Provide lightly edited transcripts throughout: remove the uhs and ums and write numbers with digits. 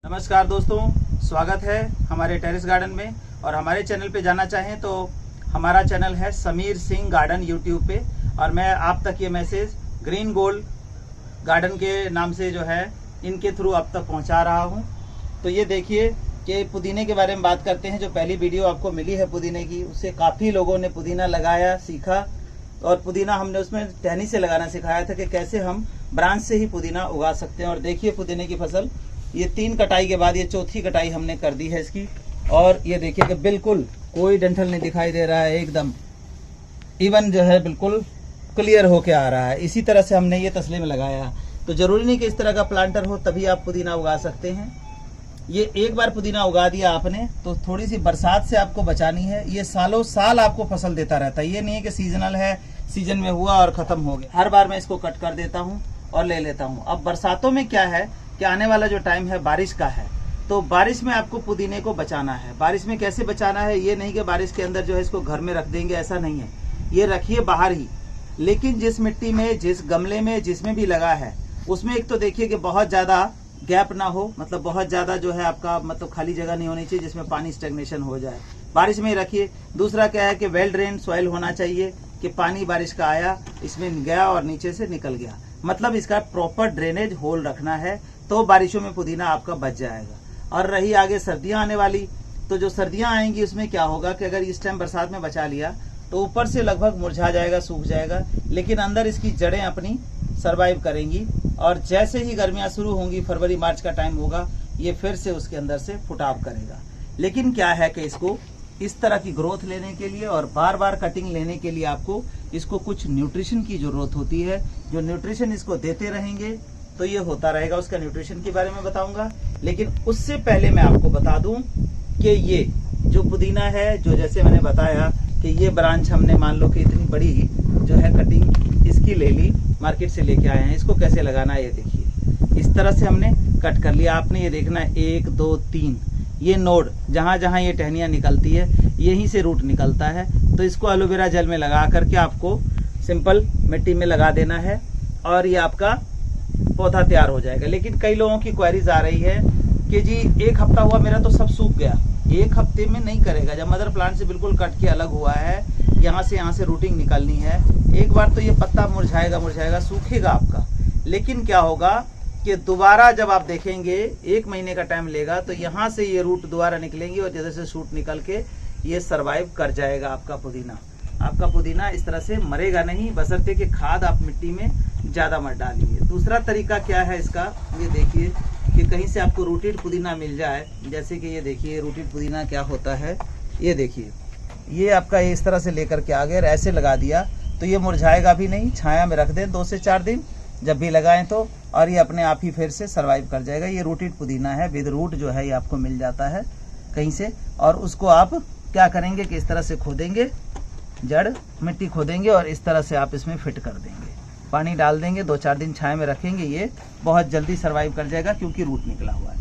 नमस्कार दोस्तों, स्वागत है हमारे टेरेस गार्डन में। और हमारे चैनल पे जाना चाहें तो हमारा चैनल है समीर सिंह गार्डन यूट्यूब पे। और मैं आप तक ये मैसेज ग्रीन गोल्ड गार्डन के नाम से जो है इनके थ्रू आप तक पहुंचा रहा हूं। तो ये देखिए कि पुदीने के बारे में बात करते हैं। जो पहली वीडियो आपको मिली है पुदीने की, उससे काफ़ी लोगों ने पुदीना लगाया, सीखा। और पुदीना हमने उसमें टहनी से लगाना सिखाया था कि कैसे हम ब्रांच से ही पुदीना उगा सकते हैं। और देखिए पुदीने की फसल, ये 3 कटाई के बाद ये चौथी कटाई हमने कर दी है इसकी। और ये देखिए कि बिल्कुल कोई डंठल नहीं दिखाई दे रहा है, एकदम इवन जो है बिल्कुल क्लियर होके आ रहा है। इसी तरह से हमने ये तसले में लगाया। तो जरूरी नहीं कि इस तरह का प्लांटर हो तभी आप पुदीना उगा सकते हैं। ये एक बार पुदीना उगा दिया आपने तो थोड़ी सी बरसात से आपको बचानी है। ये सालों साल आपको फसल देता रहता है। ये नहीं है कि सीजनल है, सीजन में हुआ और खत्म हो गया। हर बार मैं इसको कट कर देता हूँ और ले लेता हूँ। अब बरसातों में क्या है कि आने वाला जो टाइम है बारिश का है, तो बारिश में आपको पुदीने को बचाना है। बारिश में कैसे बचाना है, ये नहीं कि बारिश के अंदर जो है इसको घर में रख देंगे, ऐसा नहीं है। ये रखिए बाहर ही, लेकिन जिस मिट्टी में, जिस गमले में, जिसमें भी लगा है उसमें एक तो देखिए कि बहुत ज़्यादा गैप ना हो, मतलब बहुत ज़्यादा जो है आपका मतलब खाली जगह नहीं होनी चाहिए जिसमें पानी स्टेग्नेशन हो जाए। बारिश में ही रखिए। दूसरा क्या है कि वेल ड्रेन सॉइल होना चाहिए कि पानी बारिश का आया, इसमें गया और नीचे से निकल गया, मतलब इसका प्रॉपर ड्रेनेज होल रखना है। तो बारिशों में पुदीना आपका बच जाएगा। और रही आगे सर्दियां आने वाली, तो जो सर्दियां आएंगी उसमें क्या होगा कि अगर इस टाइम बरसात में बचा लिया तो ऊपर से लगभग मुरझा जाएगा, सूख जाएगा, लेकिन अंदर इसकी जड़ें अपनी सरवाइव करेंगी। और जैसे ही गर्मियां शुरू होंगी, फरवरी मार्च का टाइम होगा, ये फिर से उसके अंदर से फुटाव करेगा। लेकिन क्या है कि इसको इस तरह की ग्रोथ लेने के लिए और बार बार कटिंग लेने के लिए आपको इसको कुछ न्यूट्रिशन की जरूरत होती है। जो न्यूट्रिशन इसको देते रहेंगे तो ये होता रहेगा। उसका न्यूट्रिशन के बारे में बताऊंगा, लेकिन उससे पहले मैं आपको बता दूं कि ये जो पुदीना है, जो जैसे मैंने बताया कि ये ब्रांच हमने मान लो कि इतनी बड़ी जो है कटिंग इसकी ले ली, मार्केट से लेके आए हैं। इसको कैसे लगाना है ये देखिए। इस तरह से हमने कट कर लिया। आपने ये देखना है 1 2 3 ये नोड, जहां जहां ये टहनियां निकलती है यहीं से रूट निकलता है। तो इसको एलोवेरा जेल में लगा करके आपको सिंपल मिट्टी में लगा देना है और ये आपका पौधा तैयार हो जाएगा। लेकिन कई लोगों की क्वेरीज आ रही है कि जी 1 हफ्ता हुआ मेरा तो सब सूख गया। 1 हफ्ते में नहीं करेगा। जब मदर प्लांट से बिल्कुल कट के अलग हुआ है, यहाँ से रूटिंग निकालनी है, एक बार तो ये पत्ता मुरझाएगा, सूखेगा आपका। लेकिन क्या होगा कि दोबारा जब आप देखेंगे 1 महीने का टाइम लेगा, तो यहाँ से ये रूट दोबारा निकलेंगे और जैसे शूट निकल के ये सरवाइव कर जाएगा आपका पुदीना। आपका पुदीना इस तरह से मरेगा नहीं, बशर्ते कि खाद आप मिट्टी में ज़्यादा मत डालिए। दूसरा तरीका क्या है इसका, ये देखिए कि कहीं से आपको रूटेड पुदीना मिल जाए। जैसे कि ये देखिए रूटेड पुदीना क्या होता है, ये देखिए ये आपका इस तरह से लेकर के आ गए, ऐसे लगा दिया तो ये मुरझाएगा भी नहीं। छाया में रख दें 2 से 4 दिन, जब भी लगाएं तो, और ये अपने आप ही फिर से सर्वाइव कर जाएगा। ये रूटेड पुदीना है, विद रूट जो है ये आपको मिल जाता है कहीं से। और उसको आप क्या करेंगे कि इस तरह से खोदेंगे, जड़ मिट्टी खोदेंगे और इस तरह से आप इसमें फिट कर देंगे, पानी डाल देंगे, 2-4 दिन छाया में रखेंगे, ये बहुत जल्दी सर्वाइव कर जाएगा क्योंकि रूट निकला हुआ है।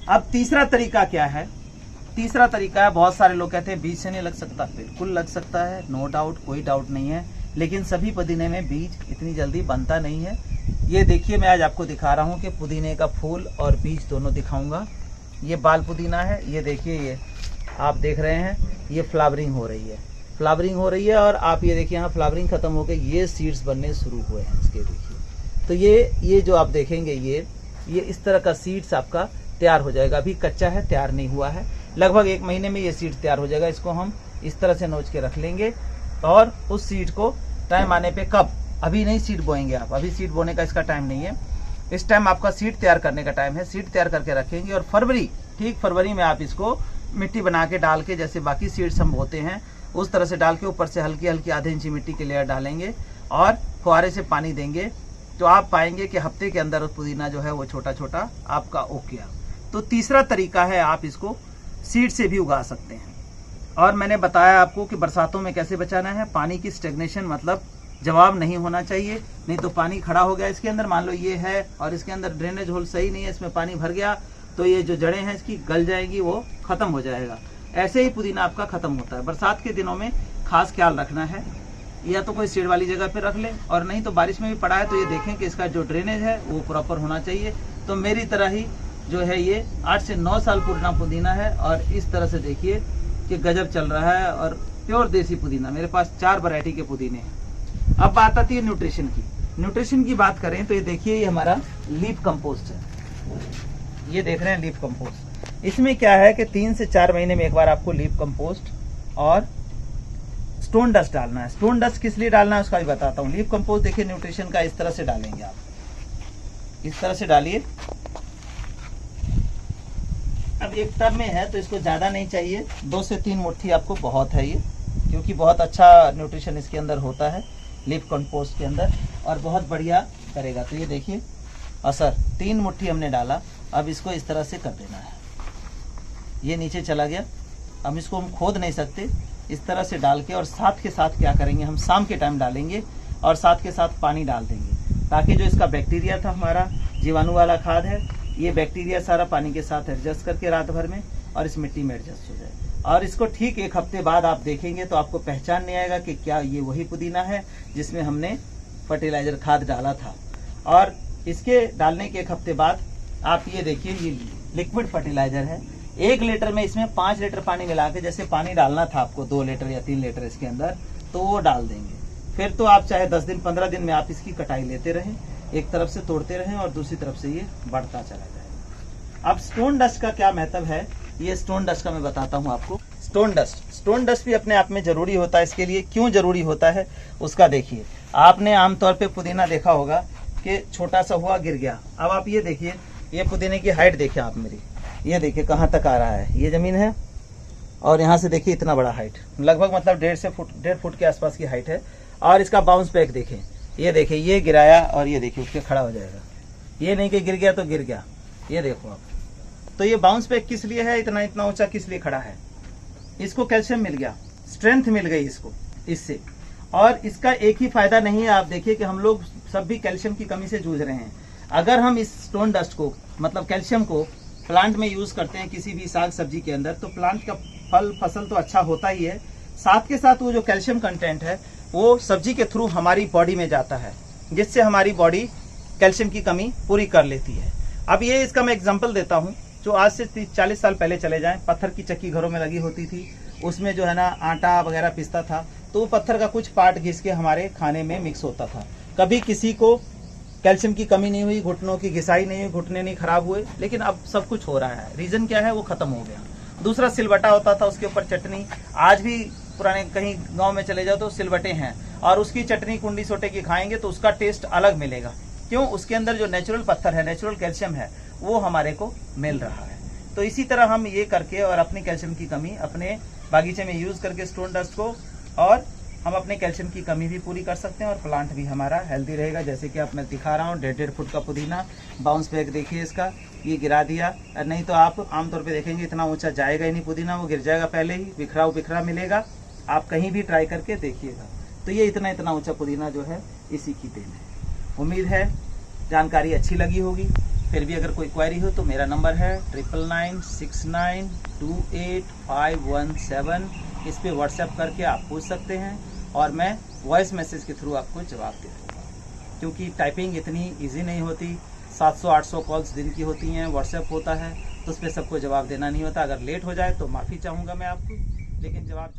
अब तीसरा तरीका क्या है, तीसरा तरीका है, बहुत सारे लोग कहते हैं बीज से नहीं लग सकता। बिल्कुल लग सकता है, नो डाउट, कोई डाउट नहीं है। लेकिन सभी पुदीने में बीज इतनी जल्दी बनता नहीं है। ये देखिए मैं आज आपको दिखा रहा हूँ कि पुदीने का फूल और बीज दोनों दिखाऊंगा। ये बाल पुदीना है, ये देखिए, ये आप देख रहे हैं, ये फ्लावरिंग हो रही है, फ्लावरिंग हो रही है। और आप ये देखिए यहाँ फ्लावरिंग खत्म हो गई, ये सीड्स बनने शुरू हुए हैं इसके, देखिए। तो ये जो आप देखेंगे ये इस तरह का सीड्स आपका तैयार हो जाएगा। अभी कच्चा है, तैयार नहीं हुआ है। लगभग 1 महीने में ये सीड तैयार हो जाएगा। इसको हम इस तरह से नोच के रख लेंगे और उस सीड को टाइम आने पे, कब, अभी नहीं सीड बोएंगे आप, अभी सीड बोने का इसका टाइम नहीं है। इस टाइम आपका सीड तैयार करने का टाइम है। सीड तैयार करके रखेंगे और ठीक फरवरी में आप इसको मिट्टी बना के डाल के, जैसे बाकी सीड्स हम बोते हैं उस तरह से डाल के ऊपर से हल्की हल्की आधे इंची मिट्टी की लेयर डालेंगे और फुहारे से पानी देंगे। तो आप पाएंगे कि हफ्ते के अंदर पुदीना जो है वो छोटा छोटा आपका उग गया। तो तीसरा तरीका है, आप इसको सीड से भी उगा सकते हैं। और मैंने बताया आपको कि बरसातों में कैसे बचाना है। पानी की स्टेग्नेशन मतलब जवाब नहीं होना चाहिए, नहीं तो पानी खड़ा हो गया इसके अंदर, मान लो ये है और इसके अंदर ड्रेनेज होल सही नहीं है, इसमें पानी भर गया तो ये जो जड़ें हैं इसकी गल जाएगी, वो खत्म हो जाएगा। ऐसे ही पुदीना आपका खत्म होता है। बरसात के दिनों में खास ख्याल रखना है, या तो कोई शेड वाली जगह पे रख ले, और नहीं तो बारिश में भी पड़ा है तो ये देखें कि इसका जो ड्रेनेज है वो प्रॉपर होना चाहिए। तो मेरी तरह ही जो है ये 8 से 9 साल पुराना पुदीना है और इस तरह से देखिए कि गजब चल रहा है और प्योर देसी पुदीना। मेरे पास 4 वैरायटी के पुदीने हैं। अब बात आती है न्यूट्रिशन की। न्यूट्रिशन की बात करें तो ये देखिए ये हमारा लीफ कंपोस्ट है। ये देख रहे हैं लीफ कंपोस्ट। इसमें क्या है कि 3 से 4 महीने में एक बार आपको लीफ कंपोस्ट और स्टोन डस्ट डालना है। स्टोन डस्ट किस लिए डालना है उसका भी बताता हूँ। लीफ कंपोस्ट देखिए न्यूट्रिशन का इस तरह से डालेंगे आप, इस तरह से डालिए। अब एक टब में है तो इसको ज्यादा नहीं चाहिए, 2 से 3 मुट्ठी आपको बहुत है ये, क्योंकि बहुत अच्छा न्यूट्रिशन इसके अंदर होता है लीफ कंपोस्ट के अंदर और बहुत बढ़िया करेगा। तो ये देखिए असर 3 मुट्ठी हमने डाला। अब इसको इस तरह से कर देना है, ये नीचे चला गया। अब इसको हम खोद नहीं सकते, इस तरह से डाल के और साथ के साथ क्या करेंगे हम शाम के टाइम डालेंगे और साथ के साथ पानी डाल देंगे, ताकि जो इसका बैक्टीरिया था हमारा जीवाणु वाला खाद है, ये बैक्टीरिया सारा पानी के साथ एडजस्ट करके रात भर में और इस मिट्टी में एडजस्ट हो जाए। और इसको ठीक 1 हफ्ते बाद आप देखेंगे तो आपको पहचान नहीं आएगा कि क्या ये वही पुदीना है जिसमें हमने फर्टिलाइजर खाद डाला था। और इसके डालने के 1 हफ्ते बाद आप ये देखिए ये लिक्विड फर्टिलाइजर है। 1 लीटर में इसमें 5 लीटर पानी मिला के, जैसे पानी डालना था आपको 2 लीटर या 3 लीटर इसके अंदर, तो वो डाल देंगे। फिर तो आप चाहे 10 दिन 15 दिन में आप इसकी कटाई लेते रहें, एक तरफ से तोड़ते रहें और दूसरी तरफ से ये बढ़ता चला जाएगा। अब स्टोन डस्ट का क्या महत्व है, ये स्टोन डस्ट का मैं बताता हूँ आपको। स्टोन डस्ट भी अपने आप में जरूरी होता है। इसके लिए क्यों जरूरी होता है उसका देखिए। आपने आमतौर पे पुदीना देखा होगा कि छोटा सा हुआ गिर गया। अब आप ये देखिए, ये पुदीने की हाइट देखिए आप मेरी, ये देखिए कहाँ तक आ रहा है, ये जमीन है और यहाँ से देखिए इतना बड़ा हाइट, लगभग मतलब 1.5 फुट के आसपास की हाइट है। और इसका बाउंस बैक देखें, ये देखिए ये गिराया और ये देखिए उठ के खड़ा हो जाएगा। ये नहीं कि गिर गया तो गिर गया, ये देखो आप। तो ये बाउंस बैक किस लिए है, इतना ऊंचा किस लिए खड़ा है, इसको कैल्शियम मिल गया, स्ट्रेंथ मिल गई इसको इससे। और इसका एक ही फायदा नहीं है, आप देखिए कि हम लोग सब भी कैल्शियम की कमी से जूझ रहे हैं। अगर हम इस स्टोन डस्ट को मतलब कैल्शियम को प्लांट में यूज करते हैं किसी भी साग सब्जी के अंदर, तो प्लांट का फल फसल तो अच्छा होता ही है, साथ के साथ वो जो कैल्शियम कंटेंट है वो सब्जी के थ्रू हमारी बॉडी में जाता है, जिससे हमारी बॉडी कैल्शियम की कमी पूरी कर लेती है। अब ये इसका मैं एग्जांपल देता हूँ। जो आज से 30-40 साल पहले चले जाएं, पत्थर की चक्की घरों में लगी होती थी, उसमें जो है ना आटा वगैरह पिसता था, तो वो पत्थर का कुछ पार्ट घिस के हमारे खाने में मिक्स होता था। कभी किसी को कैल्शियम की कमी नहीं हुई, घुटनों की घिसाई नहीं हुई, घुटने नहीं खराब हुए। लेकिन अब सब कुछ हो रहा है। रीजन क्या है, वो खत्म हो गया। दूसरा सिलबट्टा होता था, उसके ऊपर चटनी। आज भी पुराने कहीं गांव में चले जाओ तो सिलबट्टे हैं और उसकी चटनी कुंडी सोटे की खाएंगे तो उसका टेस्ट अलग मिलेगा। क्यों, उसके अंदर जो नेचुरल पत्थर है, नेचुरल कैल्शियम है, वो हमारे को मिल रहा है। तो इसी तरह हम ये करके और अपनी कैल्शियम की कमी अपने बागीचे में यूज करके स्टोन डस्ट को, और हम अपने कैल्शियम की कमी भी पूरी कर सकते हैं और प्लांट भी हमारा हेल्दी रहेगा। जैसे कि आप मैं दिखा रहा हूँ 1.5 फुट का पुदीना, बाउंस बैक देखिए इसका, ये गिरा दिया। नहीं तो आप आमतौर पे देखेंगे इतना ऊंचा जाएगा ही नहीं पुदीना, वो गिर जाएगा पहले ही, बिखरा मिलेगा। आप कहीं भी ट्राई करके देखिएगा। तो ये इतना ऊंचा पुदीना जो है इसी की देन है। उम्मीद है जानकारी अच्छी लगी होगी। फिर भी अगर कोई क्वेरी हो तो मेरा नंबर है 9999288517। इस पे व्हाट्सएप करके आप पूछ सकते हैं और मैं वॉइस मैसेज के थ्रू आपको जवाब दे दूँगा। क्योंकि टाइपिंग इतनी इजी नहीं होती, 700-800 कॉल्स दिन की होती हैं, व्हाट्सएप होता है, तो उस पर सबको जवाब देना नहीं होता। अगर लेट हो जाए तो माफ़ी चाहूँगा मैं आपको, लेकिन जवाब